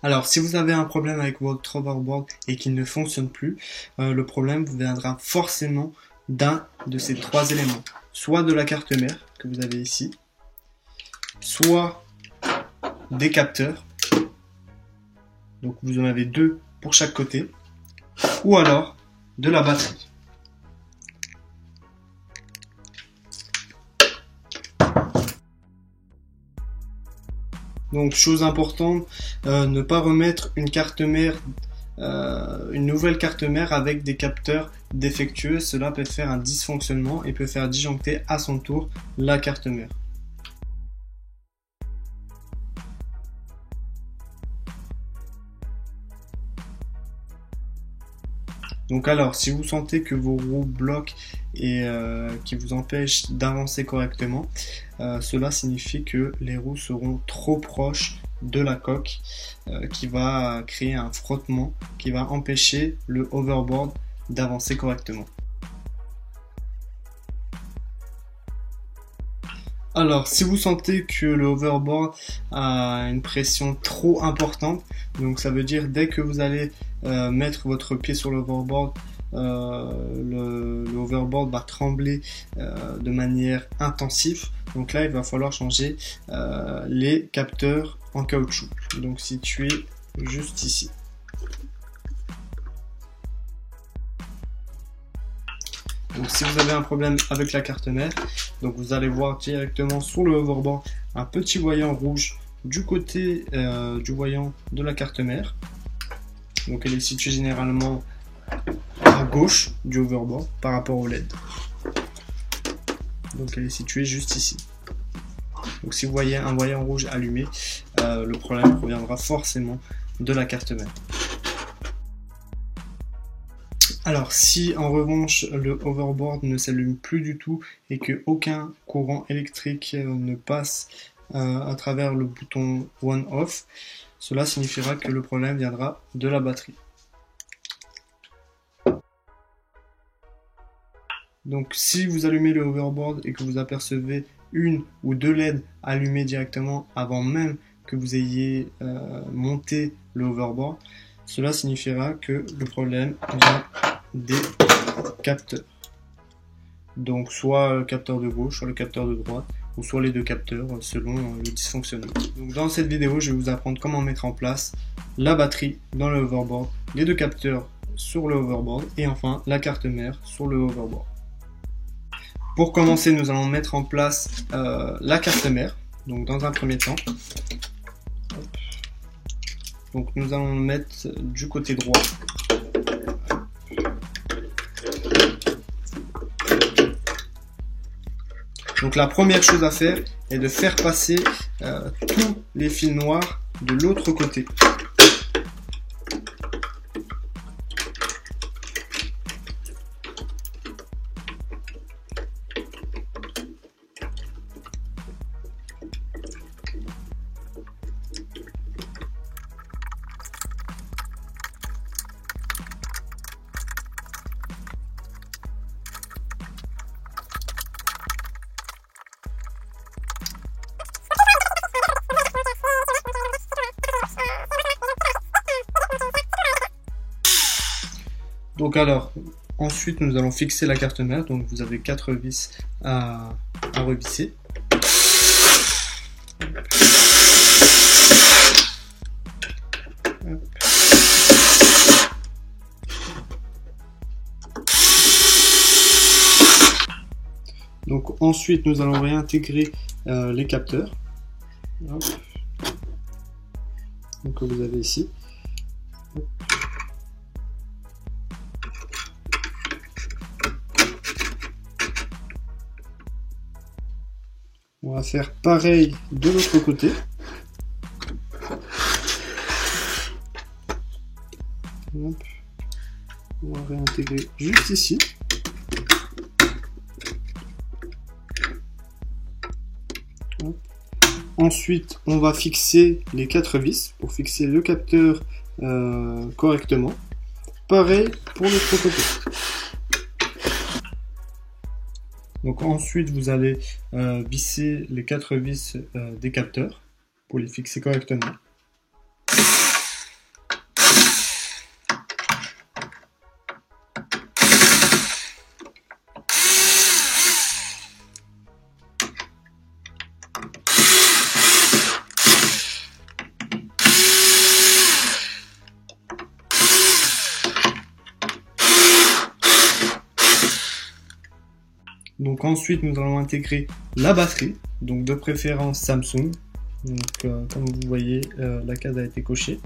Alors, si vous avez un problème avec votre hoverboard et qu'il ne fonctionne plus, le problème vous viendra forcément d'un de ces trois éléments. Soit de la carte mère que vous avez ici, soit des capteurs. Donc vous en avez deux pour chaque côté, ou alors de la batterie. Donc chose importante, ne pas remettre une carte mère, une nouvelle carte mère avec des capteurs défectueux. Cela peut faire un dysfonctionnement et peut faire disjoncter à son tour la carte mère. Donc alors, si vous sentez que vos roues bloquent et qui vous empêchent d'avancer correctement, cela signifie que les roues seront trop proches de la coque qui va créer un frottement qui va empêcher le hoverboard d'avancer correctement. Alors, si vous sentez que le hoverboard a une pression trop importante, donc ça veut dire dès que vous allez mettre votre pied sur le hoverboard, le hoverboard va trembler de manière intensive. Donc là, il va falloir changer les capteurs en caoutchouc, donc situés juste ici. Donc si vous avez un problème avec la carte mère, donc vous allez voir directement sur le hoverboard un petit voyant rouge du côté du voyant de la carte mère. Donc elle est située généralement à gauche du hoverboard par rapport au LED. Donc elle est située juste ici. Donc si vous voyez un voyant rouge allumé, le problème proviendra forcément de la carte mère. Alors si en revanche le hoverboard ne s'allume plus du tout et que aucun courant électrique ne passe à travers le bouton on off, cela signifiera que le problème viendra de la batterie. Donc si vous allumez le hoverboard et que vous apercevez une ou deux LED allumées directement avant même que vous ayez monté le hoverboard, cela signifiera que le problème vient des capteurs. Donc soit le capteur de gauche, soit le capteur de droite, ou soit les deux capteurs selon le dysfonctionnement. Donc dans cette vidéo, je vais vous apprendre comment mettre en place la batterie dans le hoverboard, les deux capteurs sur le hoverboard et enfin la carte mère sur le hoverboard. Pour commencer, nous allons mettre en place la carte mère. Donc dans un premier temps, donc nous allons le mettre du côté droit. Donc la première chose à faire est de faire passer tous les fils noirs de l'autre côté. Donc alors, ensuite nous allons fixer la carte mère, donc vous avez 4 vis à revisser. Donc ensuite nous allons réintégrer les capteurs. Hop. Donc que vous avez ici. Hop. On va faire pareil de l'autre côté. Hop. On va réintégrer juste ici. Hop. Ensuite, on va fixer les 4 vis pour fixer le capteur correctement. Pareil pour l'autre côté. Donc ensuite, vous allez visser les 4 vis des capteurs pour les fixer correctement. Donc ensuite, nous allons intégrer la batterie, donc de préférence Samsung. Donc comme vous voyez, la case a été cochée.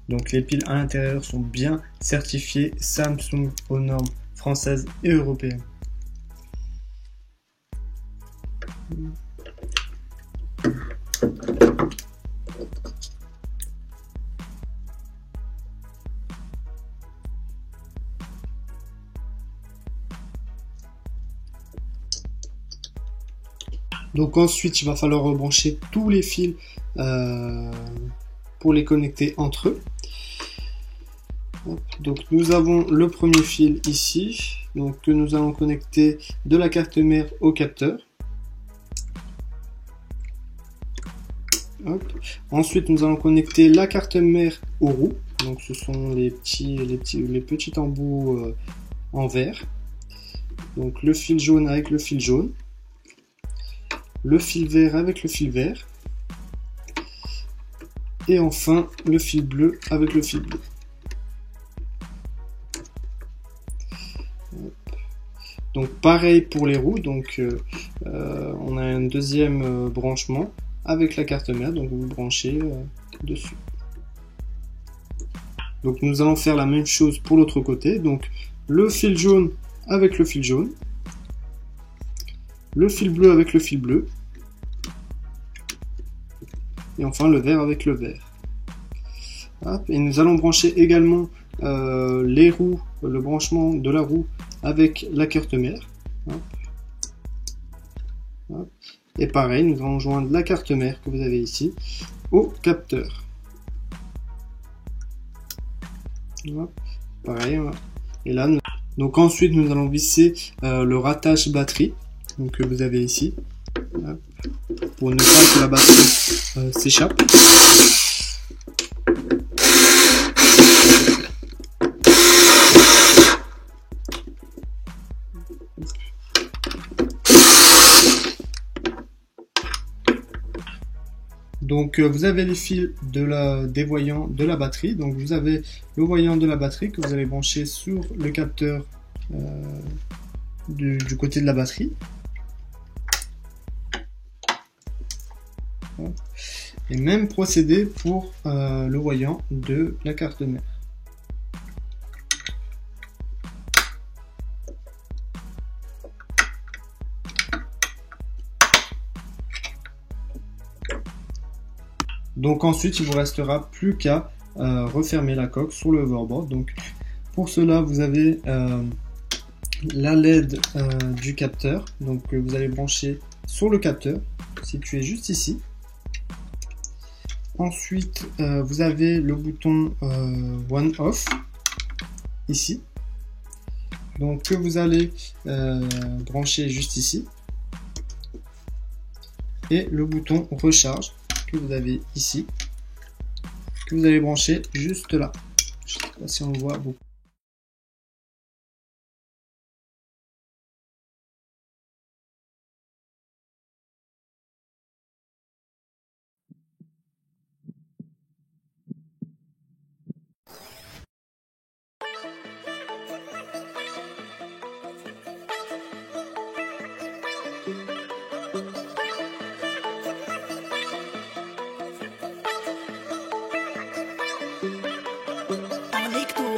Donc les piles à l'intérieur sont bien certifiées Samsung aux normes françaises et européennes. Donc ensuite, il va falloir rebrancher tous les fils pour les connecter entre eux. Donc nous avons le premier fil ici, donc que nous allons connecter de la carte mère au capteur. Hop. Ensuite, nous allons connecter la carte mère aux roues. Donc ce sont les petits embouts en verre. Donc le fil jaune avec le fil jaune. Le fil vert avec le fil vert. Et enfin le fil bleu avec le fil bleu. Donc pareil pour les roues, donc on a un deuxième branchement avec la carte mère, donc vous branchez dessus. Donc nous allons faire la même chose pour l'autre côté, donc le fil jaune avec le fil jaune, le fil bleu avec le fil bleu, et enfin le vert avec le vert. Hop, et nous allons brancher également les roues, le branchement de la roue avec la carte mère. Hop. Hop. Et pareil, nous allons joindre la carte mère que vous avez ici au capteur. Hop. Pareil, voilà. Et là, donc ensuite nous allons visser le rattache batterie, donc que vous avez ici, hop, pour ne pas que la batterie s'échappe. Donc vous avez les fils des voyants de la batterie. Donc vous avez le voyant de la batterie que vous allez brancher sur le capteur du côté de la batterie. Et même procédé pour le voyant de la carte mère. Donc ensuite, il vous restera plus qu'à refermer la coque sur le hoverboard. Donc pour cela, vous avez la LED du capteur, donc que vous allez brancher sur le capteur, situé juste ici. Ensuite, vous avez le bouton One Off ici, donc que vous allez brancher juste ici, et le bouton Recharge que vous avez ici, que vous allez brancher juste là. Je ne sais pas si on le voit beaucoup.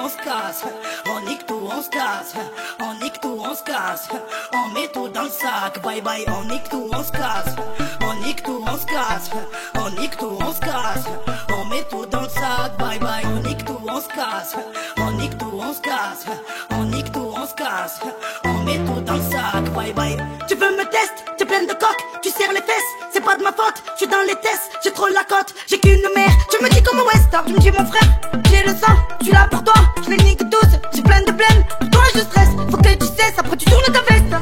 On se casse, on nique tout, on se casse, on nique tout, on se casse, on met tout dans le sac, bye bye, on nique tout, on se casse, on nique tout, on se casse, on nique tout, on se casse, on met tout dans le sac, bye bye, on nique tout, on se casse, on nique tout, on se casse, on nique tout, on se casse, on met tout dans le sac, bye bye. Tu veux me tester, t'es pleine de coques, tu serres les fesses, c'est pas de ma faute, je suis dans les tests, j'ai trop la cote, j'ai qu'une mère, tu me dis comme Wester, tu me dis mon frère, j'ai le sang, je suis là pour toi, je les nique tous, j'ai plein de blême, pour toi je stresse, faut que tu cesses, après tu tournes ta veste.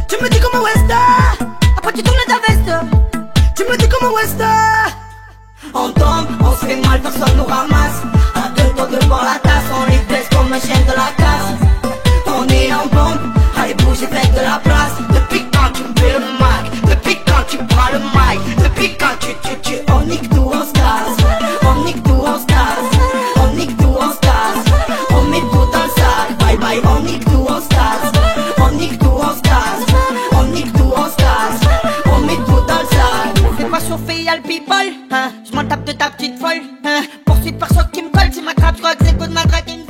Tu me dis comme Wester, après tu tournes ta veste. Tu me dis comme Wester. On tombe, on se fait mal, personne nous ramasse. À deux tours devant la tasse, on les baisse comme un chien de la casse. On est en bombe, allez bouge et faites de la place. Depuis quand tu me fais le mic, depuis quand tu prends le mic, depuis quand tu on nique tout, on se casse. On nique tout, on se casse. On nique tout, on se casse. On met tout dans le sac, bye bye. On nique tout, on se casse. On nique tout, on se casse. chauffer, y'a le people. Je m'en tape de ta petite folle. Poursuite par choc qui me colle, tu m'attrapes, je crois que c'est coup de matraque qui me